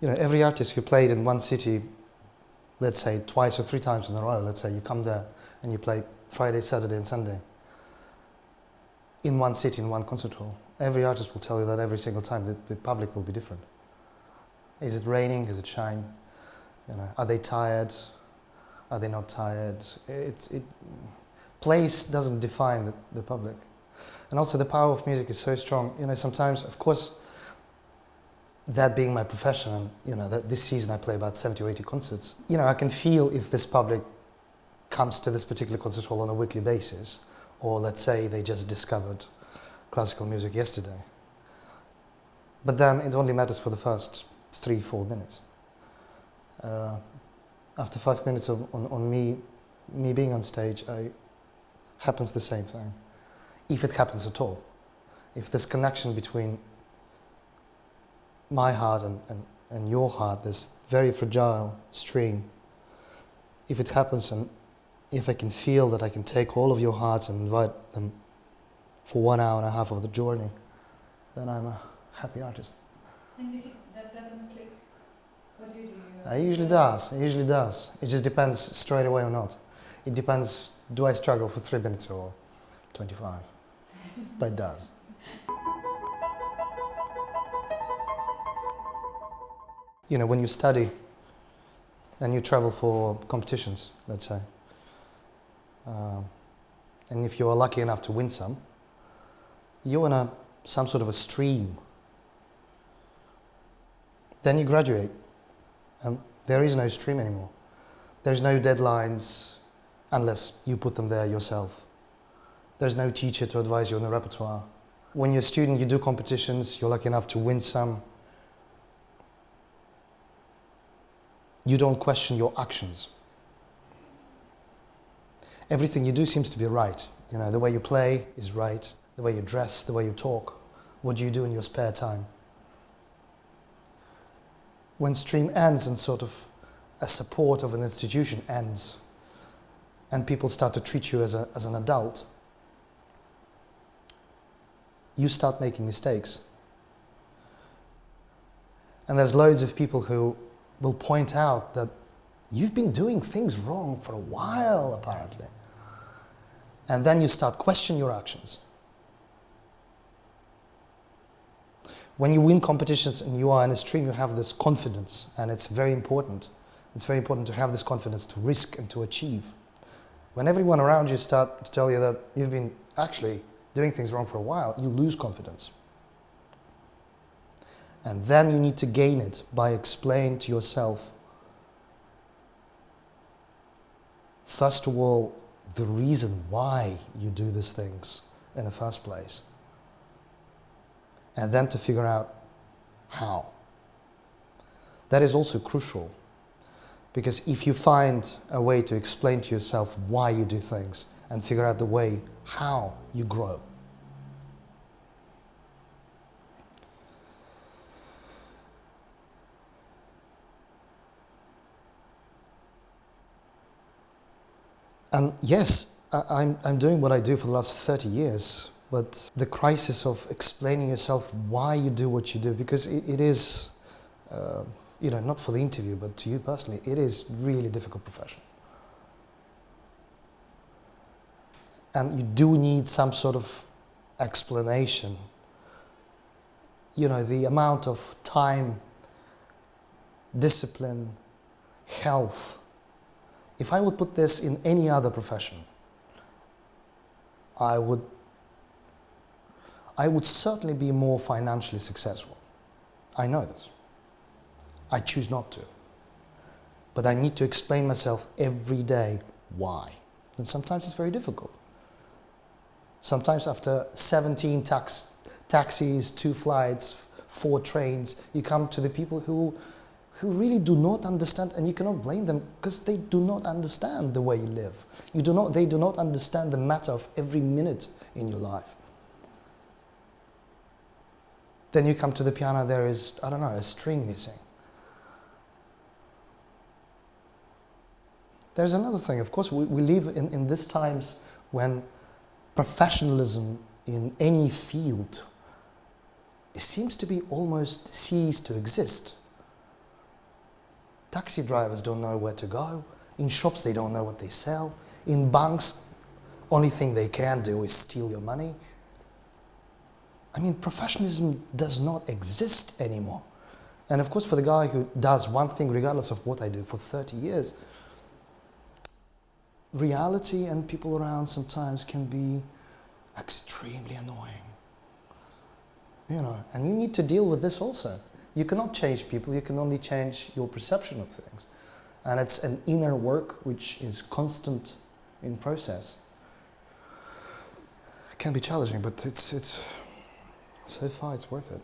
Every artist who played in one city, let's say twice or three times in a row, let's say you come there and you play Friday, Saturday and Sunday in one city, in one concert hall, every artist will tell you that every single time the public will be different. Is it raining? Is it shine? Are they tired? Are they not tired? Place doesn't define the public. And also the power of music is so strong. Sometimes, of course, that being my profession, and that this season I play about 70 or 80 concerts, I can feel if this public comes to this particular concert hall on a weekly basis, or let's say they just discovered classical music yesterday. But then it only matters for the first 3-4 minutes. After 5 minutes on me being on stage, happens the same thing. If it happens at all. If this connection between my heart and your heart, this very fragile stream, if it happens and if I can feel that I can take all of your hearts and invite them for 1 hour and a half of the journey, then I'm a happy artist. And if that doesn't click, what do you do? It usually does. It just depends straight away or not. It depends, do I struggle for 3 minutes or 25? But it does. When you study and you travel for competitions, let's say, and if you are lucky enough to win some, you're in some sort of a stream. Then you graduate, and there is no stream anymore. There's no deadlines, unless you put them there yourself. There's no teacher to advise you on the repertoire. When you're a student, you do competitions, you're lucky enough to win some. You don't question your actions. Everything you do seems to be right. The way you play is right, the way you dress, the way you talk, what do you do in your spare time. When stream ends and sort of a support of an institution ends, and people start to treat you as an adult, you start making mistakes. And there's loads of people who will point out that you've been doing things wrong for a while, apparently. And then you start questioning your actions. When you win competitions and you are in a stream, you have this confidence, and it's very important. It's very important to have this confidence to risk and to achieve. When everyone around you start to tell you that you've been actually doing things wrong for a while, you lose confidence. And then you need to gain it by explaining to yourself, first of all, the reason why you do these things in the first place. And then to figure out how. That is also crucial, because if you find a way to explain to yourself why you do things and figure out the way how you grow. And yes, I'm doing what I do for the last 30 years, but the crisis of explaining yourself why you do what you do, because it is, not for the interview, but to you personally, it is really difficult profession. And you do need some sort of explanation. The amount of time, discipline, health. If I would put this in any other profession, I would certainly be more financially successful. I know this. I choose not to. But I need to explain myself every day why. And sometimes it's very difficult. Sometimes after 17 taxis, 2 flights, 4 trains, you come to the people who really do not understand, and you cannot blame them because they do not understand the way you live. They do not understand the matter of every minute in your life. Then you come to the piano, there is, a string missing. There's another thing, of course, we live in these times when professionalism in any field seems to be almost ceased to exist. Taxi drivers don't know where to go. In shops, they don't know what they sell. In banks, only thing they can do is steal your money. I mean, professionalism does not exist anymore. And of course, for the guy who does one thing, regardless of what I do, for 30 years, reality and people around sometimes can be extremely annoying. You know, and you need to deal with this also. You cannot change people, you can only change your perception of things. And it's an inner work which is constant in process. It can be challenging, but it's so far it's worth it.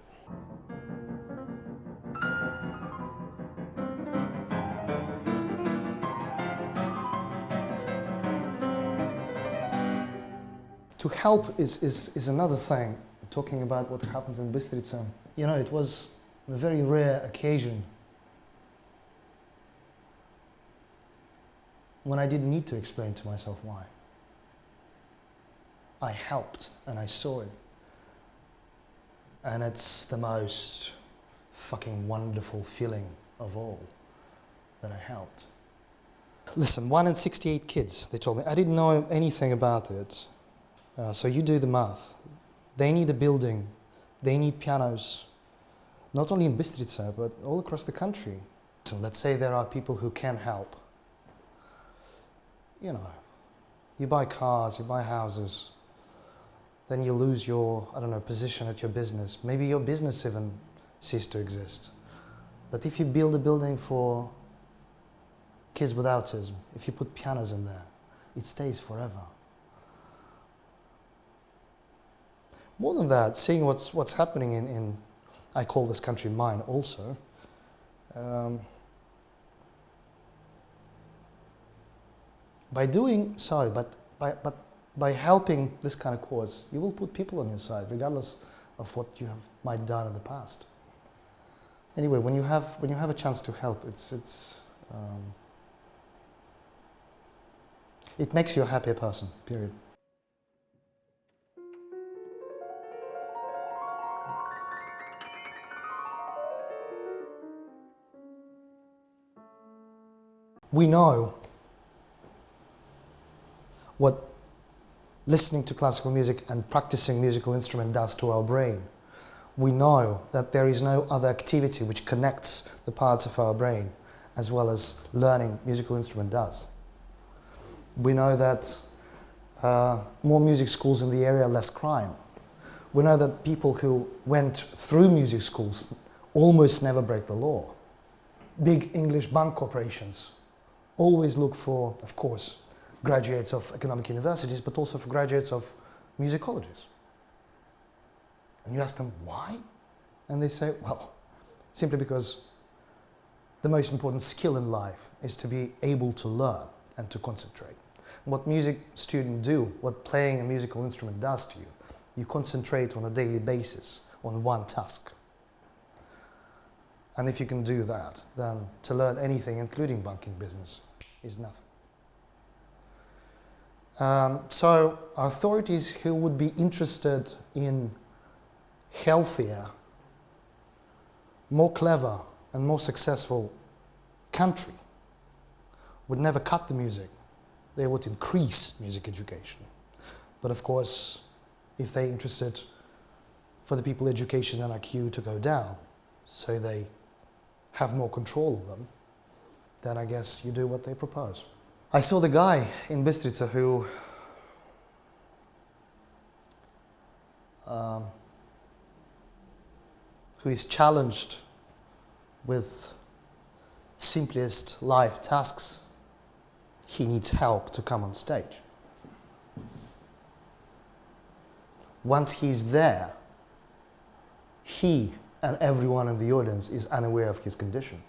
To help is another thing. Talking about what happened in Bistrica, you know, it was a very rare occasion when I didn't need to explain to myself why. I helped and I saw it. And it's the most fucking wonderful feeling of all that I helped. Listen, 1 in 68 kids, they told me. I didn't know anything about it. So you do the math. They need a building. They need pianos. Not only in Bistrica, but all across the country. So let's say there are people who can help. You know, you buy cars, you buy houses. Then you lose your, I don't know, position at your business. Maybe your business even ceases to exist. But if you build a building for kids with autism, if you put pianos in there, it stays forever. More than that, seeing what's happening in I call this country mine also, by helping this kind of cause, you will put people on your side, regardless of what you might have done in the past. Anyway, when you have a chance to help, it makes you a happier person. Period. We know what listening to classical music and practicing musical instrument does to our brain. We know that there is no other activity which connects the parts of our brain as well as learning musical instrument does. We know that more music schools in the area, less crime. We know that people who went through music schools almost never break the law. Big English bank corporations always look for, of course, graduates of economic universities, but also for graduates of music colleges. And you ask them, why? And they say, well, simply because the most important skill in life is to be able to learn and to concentrate. And what music students do, what playing a musical instrument does to you, you concentrate on a daily basis on one task. And if you can do that, then to learn anything, including banking business, is nothing. So authorities who would be interested in healthier, more clever and more successful country would never cut the music. They would increase music education. But of course, if they're interested for the people education and IQ to go down, so they have more control of them, then I guess you do what they propose. I saw the guy in Bistrica who is challenged with simplest life tasks. He needs help to come on stage. Once he's there, he and everyone in the audience is unaware of his condition.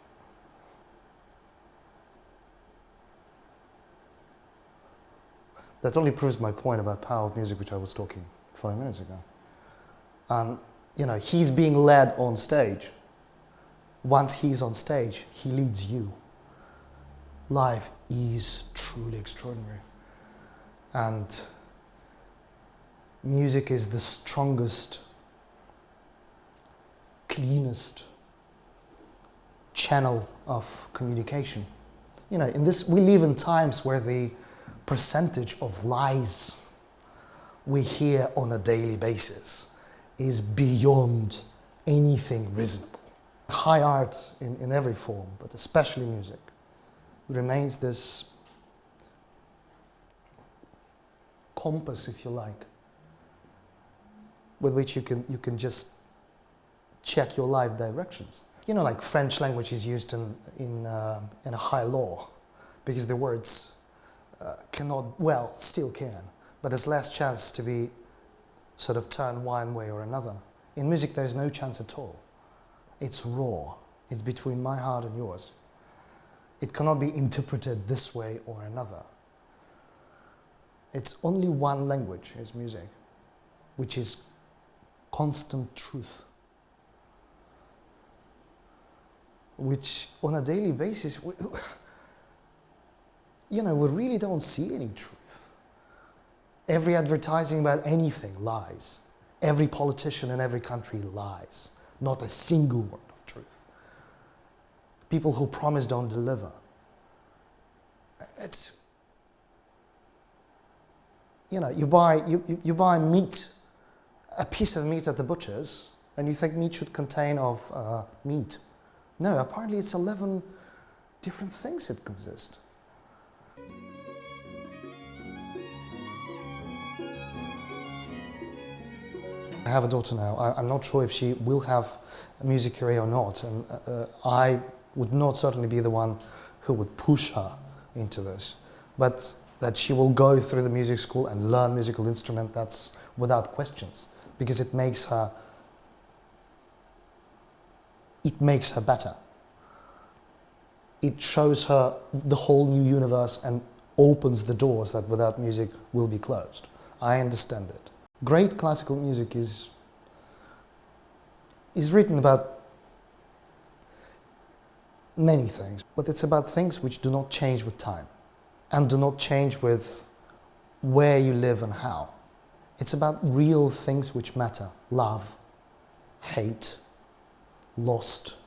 That only proves my point about power of music, which I was talking 5 minutes ago. And, you know, he's being led on stage. Once he's on stage, he leads you. Life is truly extraordinary. And music is the strongest, cleanest channel of communication. You know, we live in times where the percentage of lies we hear on a daily basis is beyond anything reasonable. High art in every form, but especially music, remains this compass, if you like, with which you can just check your life directions. You know, like French language is used in a high law, because the words cannot, well, still can, but there's less chance to be sort of turned one way or another. In music, there is no chance at all. It's raw. It's between my heart and yours. It cannot be interpreted this way or another. It's only one language, is music, which is constant truth, which on a daily basis, you know, we really don't see any truth. Every advertising about anything lies. Every politician in every country lies. Not a single word of truth. People who promise don't deliver. It's, you know, you buy meat, a piece of meat at the butcher's, and you think meat should contain of meat. No, apparently it's 11 different things it consists. I have a daughter now. I'm not sure if she will have a music career or not, and I would not certainly be the one who would push her into this. But that she will go through the music school and learn musical instrument, that's without questions, because it makes her better. It shows her the whole new universe and opens the doors that without music will be closed. I understand it. Great classical music is written about many things, but it's about things which do not change with time and do not change with where you live and how. It's about real things which matter: love, hate, lost,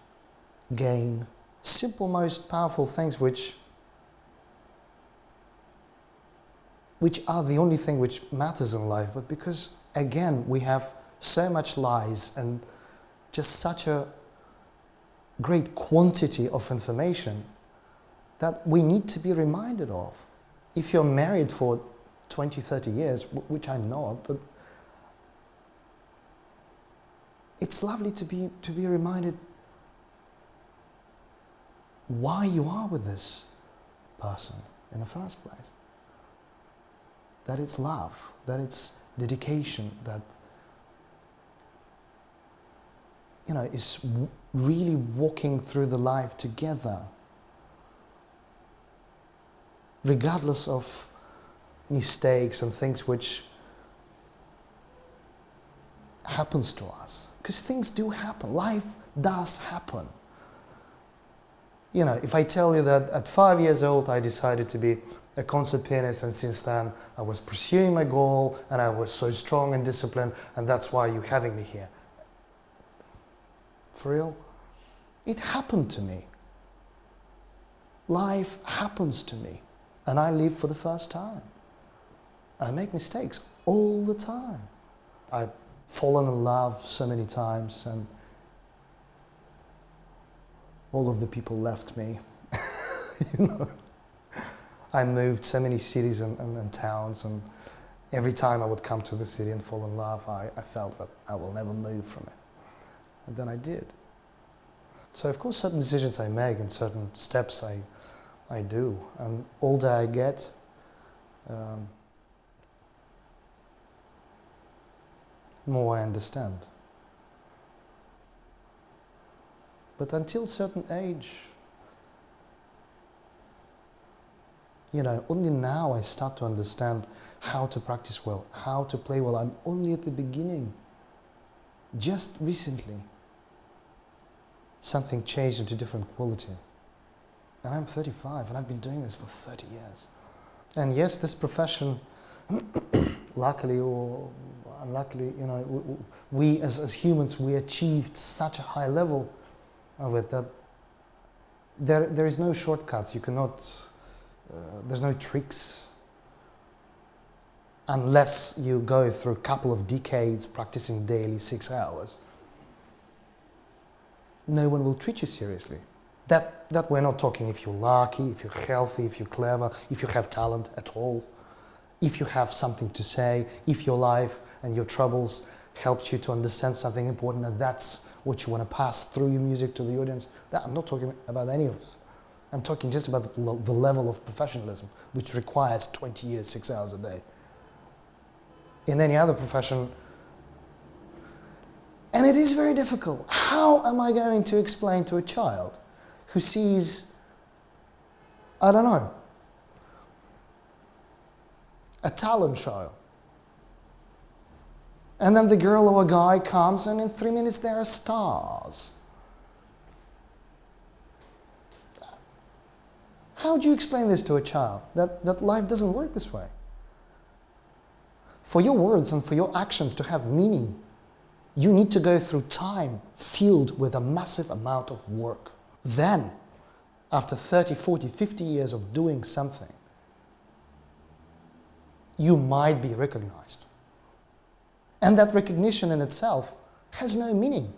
gain, simple, most powerful things which are the only thing which matters in life. But because, again, we have so much lies and just such a great quantity of information that we need to be reminded of. If you're married for 20, 30 years, which I'm not, but it's lovely to be reminded why you are with this person in the first place. That it's love, that it's dedication, that, you know, is really walking through the life together, regardless of mistakes and things which happens to us. Because things do happen, life does happen. You know, if I tell you that at 5 years old I decided to be a concert pianist, and since then I was pursuing my goal and I was so strong and disciplined, and that's why you're having me here. For real? It happened to me. Life happens to me, and I live for the first time. I make mistakes all the time. I've fallen in love so many times, and all of the people left me. You know? I moved so many cities and towns, and every time I would come to the city and fall in love, I felt that I will never move from it. And then I did. So of course certain decisions I make and certain steps I do, and older I get, more I understand. But until a certain age, you know, only now I start to understand how to practice well, how to play well. I'm only at the beginning. Just recently, something changed into different quality. And I'm 35, and I've been doing this for 30 years. And yes, this profession, luckily or unluckily, you know, we as humans, we achieved such a high level of it that there is no shortcuts. You cannot, there's no tricks. Unless you go through a couple of decades practicing daily 6 hours, no one will treat you seriously. That we're not talking if you're lucky, if you're healthy, if you're clever, if you have talent at all, if you have something to say, if your life and your troubles helped you to understand something important and that's what you want to pass through your music to the audience. I'm not talking about any of that. I'm talking just about the level of professionalism, which requires 20 years, 6 hours a day. In any other profession, and it is very difficult. How am I going to explain to a child who sees, I don't know, a talent show, and then the girl or a guy comes and in 3 minutes there are stars? How do you explain this to a child, that life doesn't work this way? For your words and for your actions to have meaning, you need to go through time filled with a massive amount of work. Then, after 30, 40, 50 years of doing something, you might be recognized. And that recognition in itself has no meaning.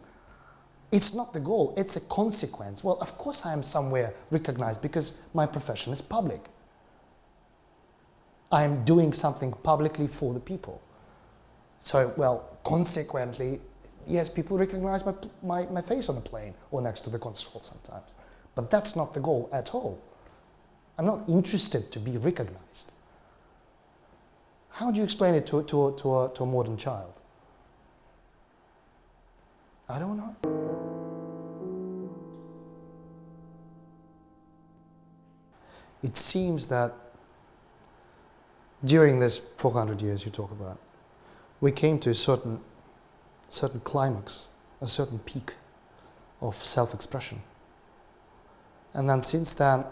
It's not the goal, it's a consequence. Well, of course I am somewhere recognized because my profession is public. I am doing something publicly for the people. So, well, consequently, yes, people recognize my face on a plane or next to the concert hall sometimes. But that's not the goal at all. I'm not interested to be recognized. How do you explain it to a modern child? I don't know. It seems that during this 400 years you talk about, we came to a certain climax, a certain peak of self-expression. And then since then,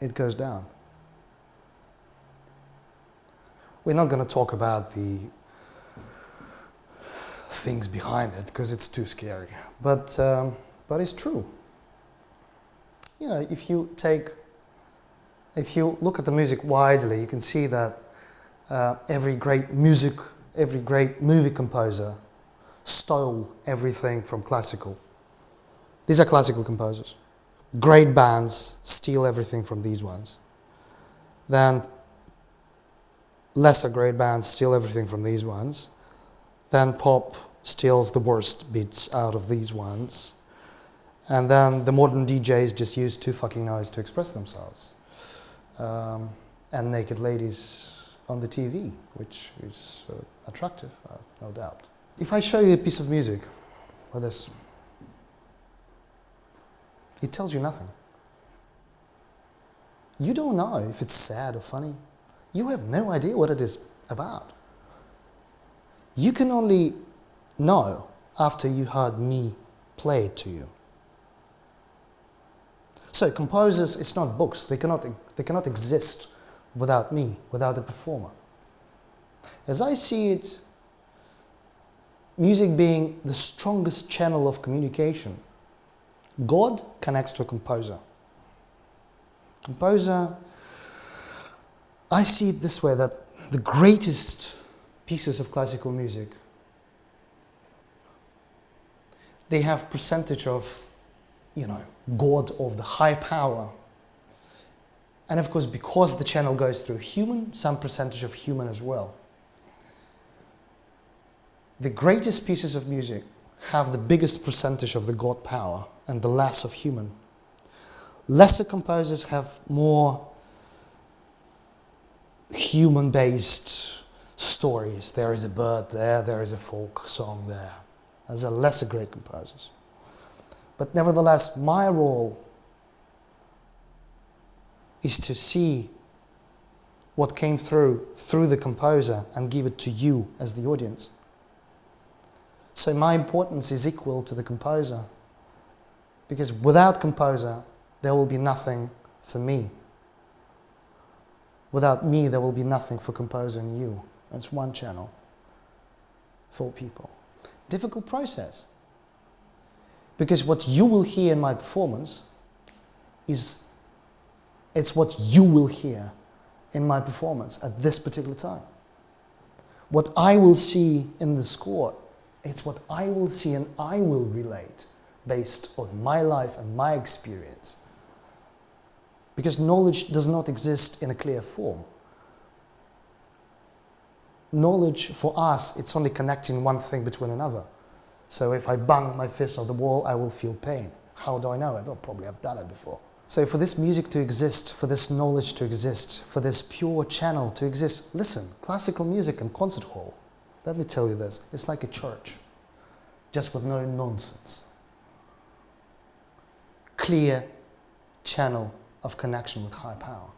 it goes down. We're not going to talk about the things behind it because it's too scary. But it's true. You know, if you look at the music widely, you can see that every great movie composer stole everything from classical. These are classical composers. Great bands steal everything from these ones. Then lesser great bands steal everything from these ones. Then pop steals the worst bits out of these ones. And then the modern DJs just use two fucking notes to express themselves. And naked ladies on the TV, which is attractive, no doubt. If I show you a piece of music like this, it tells you nothing. You don't know if it's sad or funny. You have no idea what it is about. You can only know after you heard me play it to you. So composers, it's not books. They cannot exist without me, without the performer. As I see it, music being the strongest channel of communication, God connects to a composer. Composer, I see it this way, that the greatest pieces of classical music, they have percentage of, God, of the high power. And of course, because the channel goes through human, some percentage of human as well. The greatest pieces of music have the biggest percentage of the God power and the less of human. Lesser composers have more human-based stories. There is a bird there is a folk song there. Those are lesser great composers. But nevertheless, my role is to see what came through the composer and give it to you as the audience. So my importance is equal to the composer, because without composer, there will be nothing for me. Without me, there will be nothing for composer and you. It's one channel, 4 people. Difficult process. Because what you will hear in my performance it's what you will hear in my performance at this particular time. What I will see in the score, it's what I will see and I will relate based on my life and my experience. Because knowledge does not exist in a clear form. Knowledge for us, it's only connecting one thing between another. So if I bang my fist on the wall, I will feel pain. How do I know it? Well, probably I've done it before. So for this music to exist, for this knowledge to exist, for this pure channel to exist, listen, classical music and concert hall, let me tell you this, it's like a church, just with no nonsense. Clear channel of connection with high power.